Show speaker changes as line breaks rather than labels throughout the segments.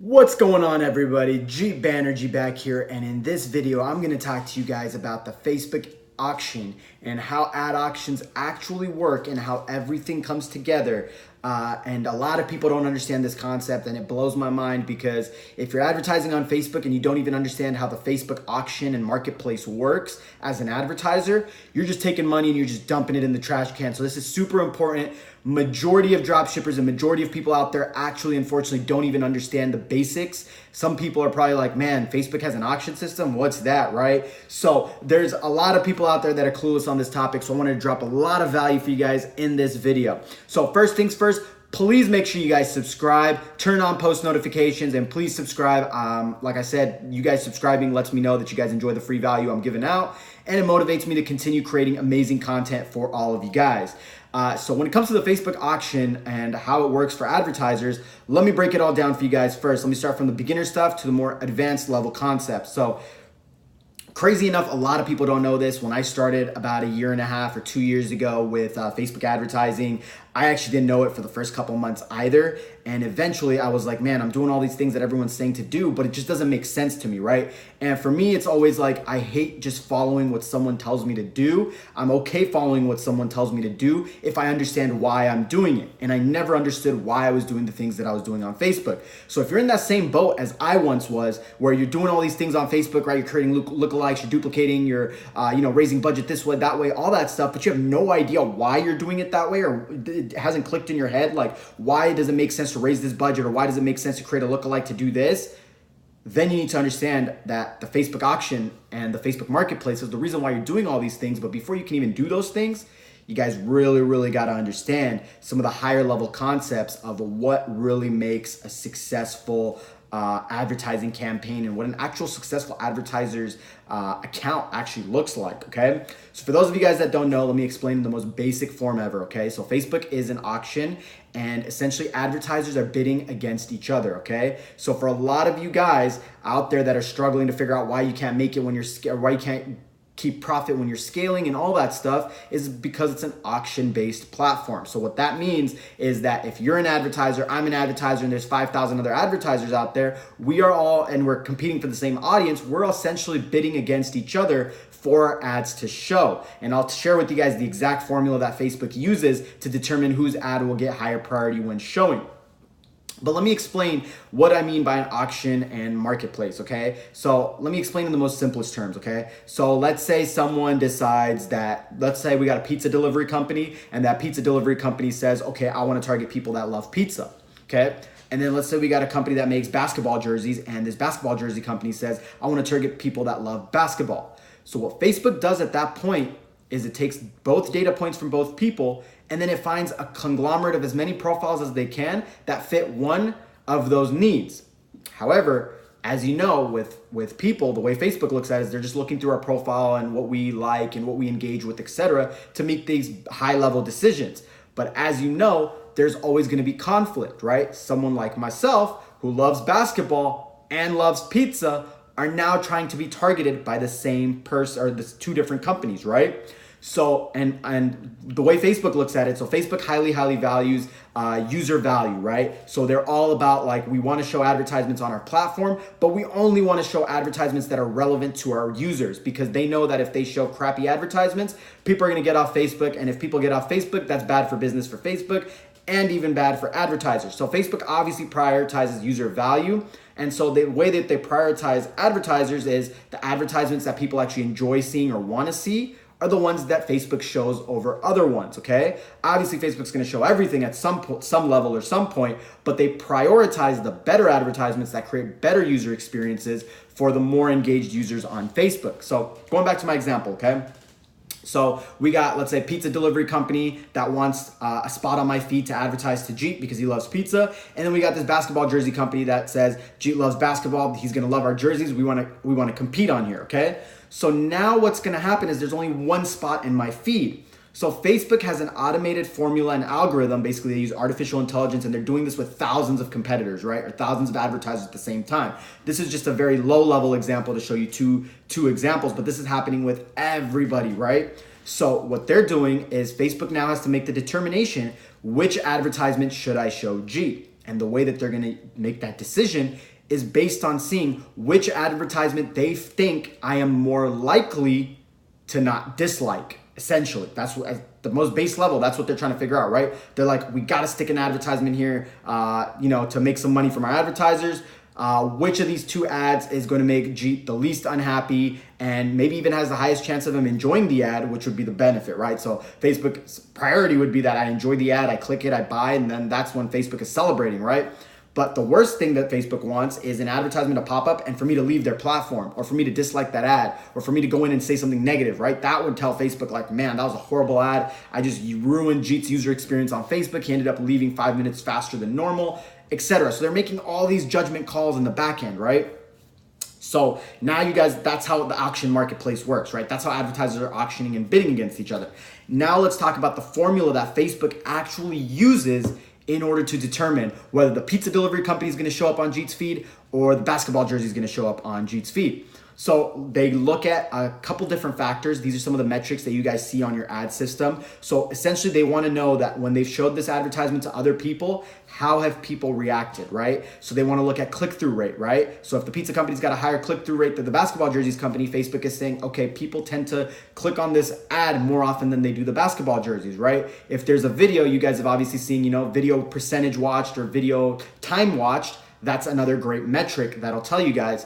What's going on, everybody? Jeep Banerjee back here, and in this video I'm going to talk to you guys about the Facebook auction and how ad auctions actually work and how everything comes together. And a lot of people don't understand this concept, and it blows my mind because if you're advertising on Facebook and you don't even understand how the Facebook auction and marketplace works as an advertiser, you're just taking money and you're just dumping it in the trash can. So this is super important. Majority of dropshippers and majority of people out there actually, unfortunately, don't even understand the basics. Some people are probably like, man, Facebook has an auction system. What's that, right? So there's a lot of people out there that are clueless on this topic. So I wanted to drop a lot of value for you guys in this video. So first things first, please make sure you guys subscribe, turn on post notifications, and please subscribe. Like I said, you guys subscribing lets me know that you guys enjoy the free value I'm giving out, and it motivates me to continue creating amazing content for all of you guys. So when it comes to the Facebook auction and how it works for advertisers, let me break it all down for you guys first. Let me start from the beginner stuff to the more advanced level concepts. So crazy enough, a lot of people don't know this. When I started about a year and a half or 2 years ago with Facebook advertising, I actually didn't know it for the first couple months either. And eventually I was like, man, I'm doing all these things that everyone's saying to do, but it just doesn't make sense to me, right? And for me, it's always like, I hate just following what someone tells me to do. I'm okay following what someone tells me to do if I understand why I'm doing it. And I never understood why I was doing the things that I was doing on Facebook. So if you're in that same boat as I once was, where you're doing all these things on Facebook, right? You're creating lookalikes, you're duplicating, you're raising budget this way, that way, all that stuff, but you have no idea why you're doing it that way, or it hasn't clicked in your head, like why does it make sense to raise this budget, or why does it make sense to create a lookalike to do this? Then you need to understand that the Facebook auction and the Facebook marketplace is the reason why you're doing all these things. But before you can even do those things, you guys really got to understand some of the higher level concepts of what really makes a successful advertising campaign and what an actual successful advertiser's account actually looks like, okay? So for those of you guys that don't know, let me explain in the most basic form ever, okay? So Facebook is an auction, and essentially advertisers are bidding against each other, okay? So for a lot of you guys out there that are struggling to figure out why you can't make it when you're, why you can't keep profit when you're scaling and all that stuff, is because it's an auction-based platform. So what that means is that if you're an advertiser, I'm an advertiser, and there's 5,000 other advertisers out there, we are all, and we're competing for the same audience, we're essentially bidding against each other for our ads to show. And I'll share with you guys the exact formula that Facebook uses to determine whose ad will get higher priority when showing. But let me explain what I mean by an auction and marketplace, okay? So let me explain in the most simplest terms, okay? So let's say someone decides that, let's say we got a pizza delivery company, and that pizza delivery company says, okay, I wanna target people that love pizza, okay? And then let's say we got a company that makes basketball jerseys, and this basketball jersey company says, I wanna target people that love basketball. So what Facebook does at that point is it takes both data points from both people, and then it finds a conglomerate of as many profiles as they can that fit one of those needs. However, as you know, with people, the way Facebook looks at it is they're just looking through our profile and what we like and what we engage with, etc., to make these high-level decisions. But as you know, there's always going to be conflict, right? Someone like myself who loves basketball and loves pizza are now trying to be targeted by the same person, or the two different companies, right? So, and the way Facebook looks at it, so Facebook highly values user value, right? So they're all about, like, we want to show advertisements on our platform, but we only want to show advertisements that are relevant to our users, because they know that if they show crappy advertisements, people are going to get off Facebook. And if people get off Facebook, that's bad for business for Facebook and even bad for advertisers. So Facebook obviously prioritizes user value. And so the way that they prioritize advertisers is the advertisements that people actually enjoy seeing or want to see are the ones that Facebook shows over other ones, okay? Obviously, Facebook's gonna show everything at some level or some point, but they prioritize the better advertisements that create better user experiences for the more engaged users on Facebook. So going back to my example, okay? So we got, let's say, pizza delivery company that wants a spot on my feed to advertise to Jeet because he loves pizza. And then we got this basketball jersey company that says Jeet loves basketball, he's gonna love our jerseys, we wanna compete on here, okay? So now what's gonna happen is there's only one spot in my feed. So Facebook has an automated formula and algorithm. Basically, they use artificial intelligence, and they're doing this with thousands of competitors, right? Or thousands of advertisers at the same time. This is just a very low level example to show you two examples, but this is happening with everybody, right? So what they're doing is Facebook now has to make the determination, which advertisement should I show G? And the way that they're gonna make that decision is based on seeing which advertisement they think I am more likely to not dislike. Essentially, that's what, at the most base level, that's what they're trying to figure out, right? They're like, we got to stick an advertisement here, to make some money from our advertisers. Which of these two ads is going to make Jeet the least unhappy and maybe even has the highest chance of him enjoying the ad, which would be the benefit, right? So Facebook's priority would be that I enjoy the ad, I click it, I buy, and then that's when Facebook is celebrating, right? But the worst thing that Facebook wants is an advertisement to pop up and for me to leave their platform, or for me to dislike that ad, or for me to go in and say something negative, right? That would tell Facebook like, man, that was a horrible ad. I just ruined Jeet's user experience on Facebook. He ended up leaving 5 minutes faster than normal, etc. So they're making all these judgment calls in the back end, right? So now you guys, that's how the auction marketplace works, right? That's how advertisers are auctioning and bidding against each other. Now let's talk about the formula that Facebook actually uses in order to determine whether the pizza delivery company is going to show up on Jeet's feed or the basketball jersey is going to show up on Jeet's feed. So they look at a couple different factors. These are some of the metrics that you guys see on your ad system. So essentially they want to know that when they've showed this advertisement to other people, how have people reacted, right? So they want to look at click-through rate, right? So if the pizza company's got a higher click-through rate than the basketball jerseys company, Facebook is saying, okay, people tend to click on this ad more often than they do the basketball jerseys, right? If there's a video, you guys have obviously seen, video percentage watched or video time watched. That's another great metric that'll tell you guys,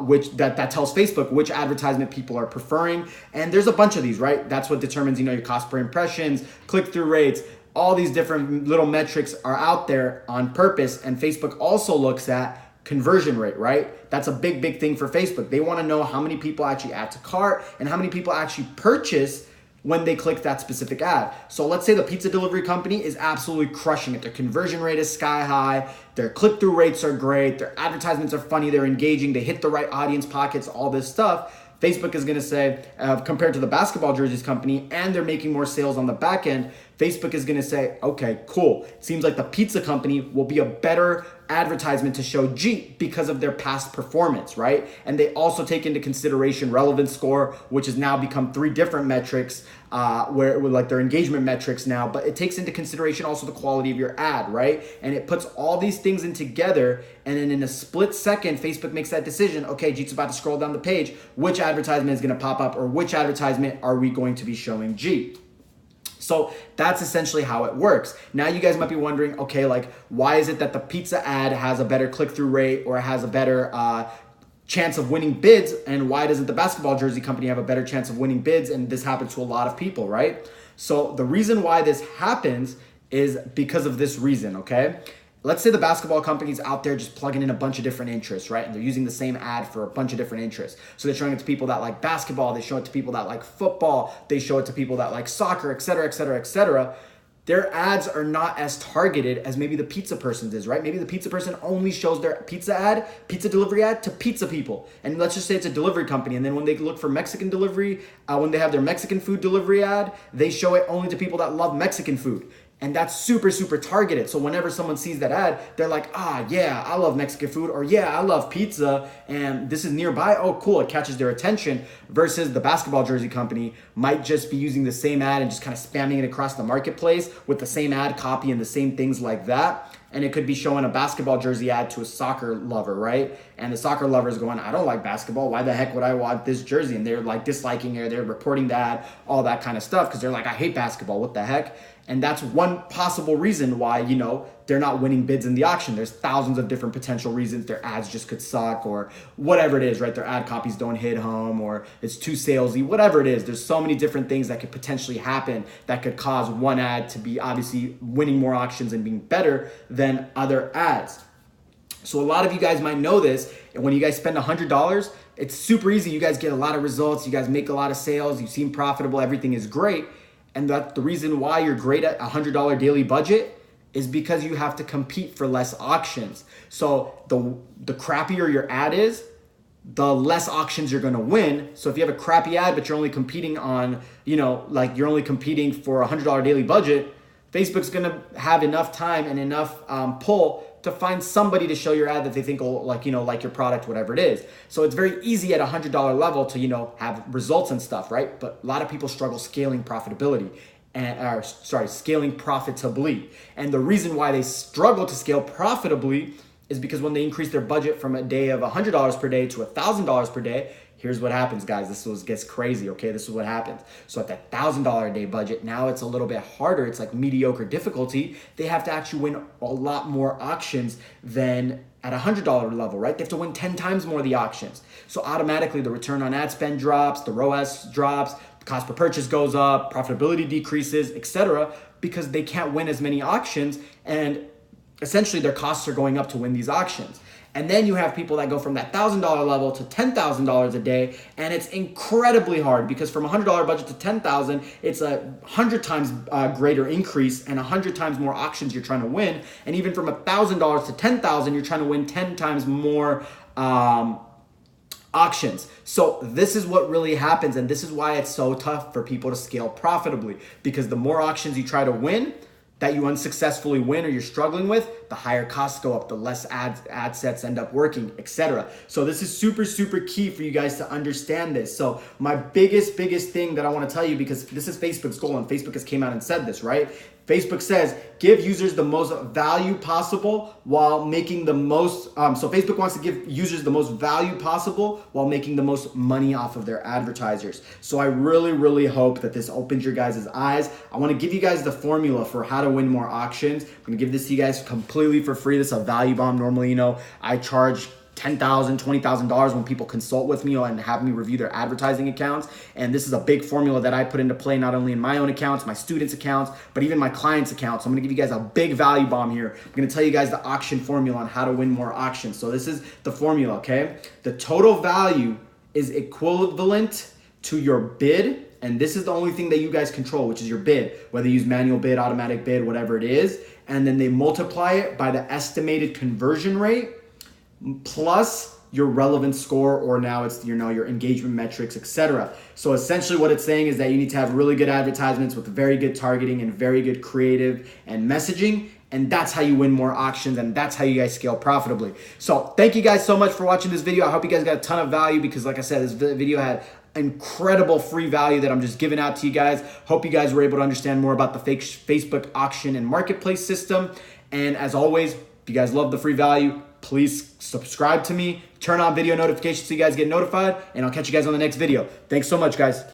which tells Facebook which advertisement people are preferring. And there's a bunch of these, right? That's what determines, your cost per impressions, click-through rates, all these different little metrics are out there on purpose. And Facebook also looks at conversion rate, right? That's a big, big thing for Facebook. They want to know how many people actually add to cart and how many people actually purchase when they click that specific ad. So let's say the pizza delivery company is absolutely crushing it. Their conversion rate is sky high. Their click-through rates are great. Their advertisements are funny. They're engaging. They hit the right audience pockets, all this stuff. Facebook is going to say, compared to the basketball jerseys company, and they're making more sales on the back end, Facebook is going to say, okay, cool. It seems like the pizza company will be a better advertisement to show Jeet because of their past performance, right? And they also take into consideration relevance score, which has now become 3 different metrics, where like their engagement metrics now, but it takes into consideration also the quality of your ad, right? And it puts all these things in together, and then in a split second, Facebook makes that decision, okay, Jeet's about to scroll down the page, which advertisement is going to pop up, or which advertisement are we going to be showing Jeet? So that's essentially how it works. Now you guys might be wondering, okay, like why is it that the pizza ad has a better click-through rate or has a better chance of winning bids, and why doesn't the basketball jersey company have a better chance of winning bids? And this happens to a lot of people, right? So the reason why this happens is because of this reason, okay? Let's say the basketball company's out there just plugging in a bunch of different interests, right? And they're using the same ad for a bunch of different interests. So they're showing it to people that like basketball, they show it to people that like football, they show it to people that like soccer, et cetera, et cetera, et cetera. Their ads are not as targeted as maybe the pizza person's is, right? Maybe the pizza person only shows their pizza delivery ad to pizza people. And let's just say it's a delivery company. And then when they look for Mexican delivery, when they have their Mexican food delivery ad, they show it only to people that love Mexican food. And that's super, super targeted. So whenever someone sees that ad, they're like, yeah, I love Mexican food, or yeah, I love pizza, and this is nearby. Oh, cool, it catches their attention. Versus the basketball jersey company might just be using the same ad and just kind of spamming it across the marketplace with the same ad copy and the same things like that. And it could be showing a basketball jersey ad to a soccer lover, right? And the soccer lover is going, I don't like basketball. Why the heck would I want this jersey? And they're like disliking it, they're reporting the ad, all that kind of stuff, because they're like, I hate basketball, what the heck? And that's one possible reason why, they're not winning bids in the auction. There's thousands of different potential reasons. Their ads just could suck, or whatever it is, right? Their ad copies don't hit home, or it's too salesy, whatever it is. There's so many different things that could potentially happen that could cause one ad to be obviously winning more auctions and being better than other ads. So a lot of you guys might know this. And when you guys spend $100, it's super easy. You guys get a lot of results. You guys make a lot of sales. You seem profitable. Everything is great. And that's the reason why you're great at $100 daily budget is because you have to compete for less auctions. So the crappier your ad is, the less auctions you're gonna win. So if you have a crappy ad, but you're only competing on, you're only competing for a $100 daily budget, Facebook's gonna have enough time and enough pull to find somebody to show your ad that they think will like your product, whatever it is. So it's very easy at $100 level to, have results and stuff, right? But a lot of people struggle scaling profitability. scaling profitably. And the reason why they struggle to scale profitably is because when they increase their budget from a day of $100 per day to $1,000 per day, here's what happens, guys. Gets crazy, okay? This is what happens. So at that $1,000 a day budget, now it's a little bit harder. It's like mediocre difficulty. They have to actually win a lot more auctions than at $100 level, right? They have to win 10 times more of the auctions. So automatically the return on ad spend drops, the ROAS drops, cost per purchase goes up, profitability decreases, etc., because they can't win as many auctions, and essentially their costs are going up to win these auctions. And then you have people that go from that $1,000 level to $10,000 a day, and it's incredibly hard because from a $100 budget to $10,000, it's 100 times greater increase and 100 times more auctions you're trying to win. And even from $1,000 to $10,000, you're trying to win 10 times more auctions. So this is what really happens, and this is why it's so tough for people to scale profitably, because the more auctions you try to win that you unsuccessfully win or you're struggling with, the higher costs go up, the less ad sets end up working, etc. So this is super, super key for you guys to understand this. So my biggest thing that I want to tell you, because this is Facebook's goal, and Facebook has came out and said this, right? Facebook says, give users the most value possible while making the most, so Facebook wants to give users the most value possible while making the most money off of their advertisers. So I really, really hope that this opens your guys' eyes. I want to give you guys the formula for how to win more auctions. I'm going to give this to you guys completely for free. This is a value bomb. Normally, I charge $10,000, $20,000 when people consult with me and have me review their advertising accounts. And this is a big formula that I put into play, not only in my own accounts, my students' accounts, but even my clients' accounts. So I'm gonna give you guys a big value bomb here. I'm gonna tell you guys the auction formula on how to win more auctions. So this is the formula, okay? The total value is equivalent to your bid, and this is the only thing that you guys control, which is your bid, whether you use manual bid, automatic bid, whatever it is. And then they multiply it by the estimated conversion rate plus your relevant score, or now it's your engagement metrics, etc. So essentially what it's saying is that you need to have really good advertisements with very good targeting and very good creative and messaging, and that's how you win more auctions, and that's how you guys scale profitably. So thank you guys so much for watching this video. I hope you guys got a ton of value, because like I said, this video had incredible free value that I'm just giving out to you guys. Hope you guys were able to understand more about the Facebook auction and marketplace system. And as always, if you guys love the free value, please subscribe to me, turn on video notifications so you guys get notified, and I'll catch you guys on the next video. Thanks so much, guys.